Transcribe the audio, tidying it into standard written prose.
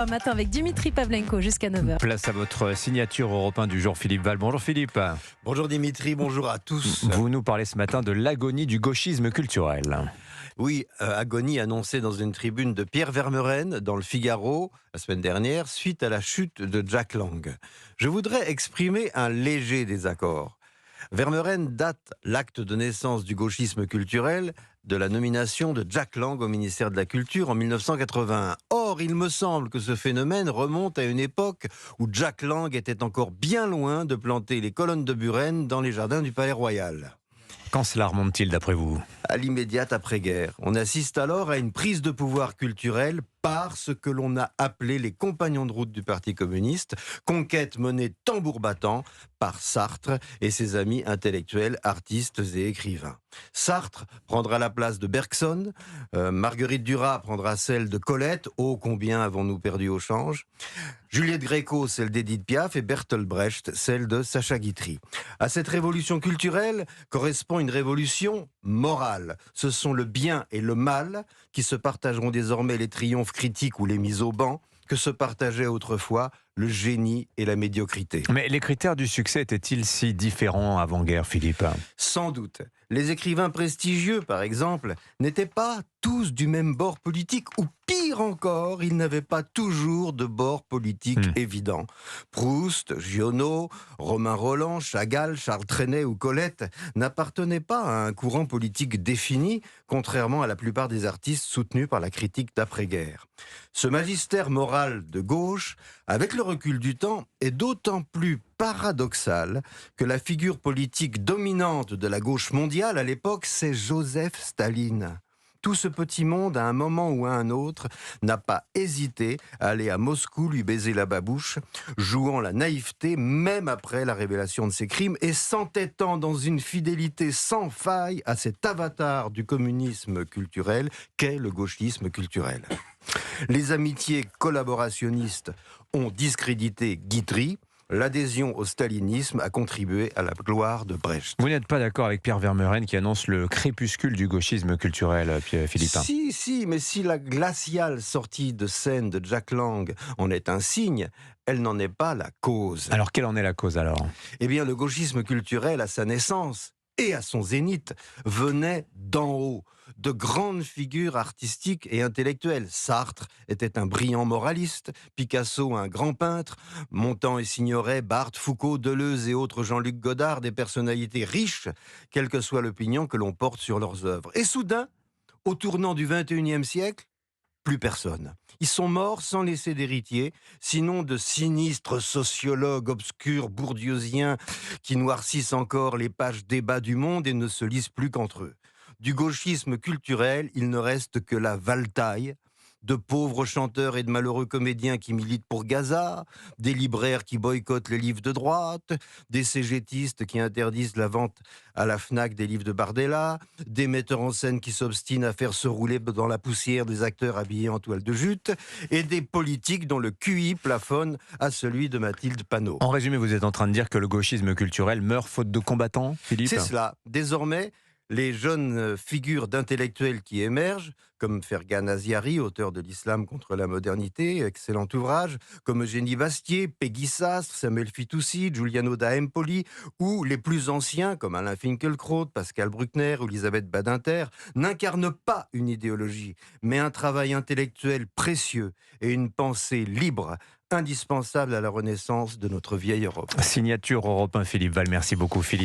Un matin avec Dimitri Pavlenko jusqu'à 9 heures. Place à votre signature Europe 1 du jour, Philippe Val. Bonjour Philippe. Bonjour Dimitri, bonjour à tous. Vous nous parlez ce matin de l'agonie du gauchisme culturel. Oui, agonie annoncée dans une tribune de Pierre Vermeuren dans le Figaro la semaine dernière suite à la chute de Jack Lang. Je voudrais exprimer un léger désaccord. Vermeuren date l'acte de naissance du gauchisme culturel de la nomination de Jack Lang au ministère de la Culture en 1981. Or, il me semble que ce phénomène remonte à une époque où Jack Lang était encore bien loin de planter les colonnes de Buren dans les jardins du Palais Royal. Quand cela remonte-t-il d'après vous ? À l'immédiate après-guerre. On assiste alors à une prise de pouvoir culturelle par ce que l'on a appelé les compagnons de route du Parti communiste, conquête menée tambour battant par Sartre et ses amis intellectuels, artistes et écrivains. Sartre prendra la place de Bergson, Marguerite Duras prendra celle de Colette, ô combien avons-nous perdu au change, Juliette Gréco celle d'Édith Piaf et Bertolt Brecht celle de Sacha Guitry. À cette révolution culturelle correspond une révolution morale. Ce sont le bien et le mal qui se partageront désormais les triomphes critiques ou les mises au banc que se partageaient autrefois le génie et la médiocrité. Mais les critères du succès étaient-ils si différents avant-guerre, Philippe ? Sans doute. Les écrivains prestigieux, par exemple, n'étaient pas tous du même bord politique, ou pire encore, ils n'avaient pas toujours de bord politique évident. Proust, Giono, Romain Rolland, Chagall, Charles Trenet ou Colette n'appartenaient pas à un courant politique défini, contrairement à la plupart des artistes soutenus par la critique d'après-guerre. Ce magistère moral de gauche, avec le recul du temps, est d'autant plus paradoxal que la figure politique dominante de la gauche mondiale à l'époque, c'est Joseph Staline. Tout ce petit monde, à un moment ou à un autre, n'a pas hésité à aller à Moscou lui baiser la babouche, jouant la naïveté même après la révélation de ses crimes et s'entêtant dans une fidélité sans faille à cet avatar du communisme culturel qu'est le gauchisme culturel. Les amitiés collaborationnistes ont discrédité Guitry. L'adhésion au stalinisme a contribué à la gloire de Brecht. Vous n'êtes pas d'accord avec Pierre Vermeuren qui annonce le crépuscule du gauchisme culturel, Philippe ? Si, mais si la glaciale sortie de scène de Jack Lang en est un signe, elle n'en est pas la cause. Alors, quelle en est la cause alors ? Eh bien, le gauchisme culturel, à sa naissance et à son zénith, venait d'en haut, de grandes figures artistiques et intellectuelles. Sartre était un brillant moraliste, Picasso un grand peintre, Montand et Signoret, Barthes, Foucault, Deleuze et autres Jean-Luc Godard, des personnalités riches, quelle que soit l'opinion que l'on porte sur leurs œuvres. Et soudain, au tournant du XXIe siècle, plus personne. Ils sont morts sans laisser d'héritiers, sinon de sinistres sociologues obscurs bourdieusiens qui noircissent encore les pages débats du Monde et ne se lisent plus qu'entre eux. Du gauchisme culturel, il ne reste que la valtaille, de pauvres chanteurs et de malheureux comédiens qui militent pour Gaza, des libraires qui boycottent les livres de droite, des cégétistes qui interdisent la vente à la Fnac des livres de Bardella, des metteurs en scène qui s'obstinent à faire se rouler dans la poussière des acteurs habillés en toile de jute, et des politiques dont le QI plafonne à celui de Mathilde Panot. En résumé, vous êtes en train de dire que le gauchisme culturel meurt faute de combattants, Philippe ? C'est cela. Désormais, les jeunes figures d'intellectuels qui émergent, comme Fergan Aziari, auteur de l'Islam contre la modernité, excellent ouvrage, comme Eugénie Bastier, Peggy Sastre, Samuel Fitoussi, Giuliano da Empoli, ou les plus anciens, comme Alain Finkielkraut, Pascal Bruckner ou Elisabeth Badinter, n'incarnent pas une idéologie, mais un travail intellectuel précieux et une pensée libre, indispensable à la renaissance de notre vieille Europe. Signature Europe 1, Philippe Val. Merci beaucoup, Philippe.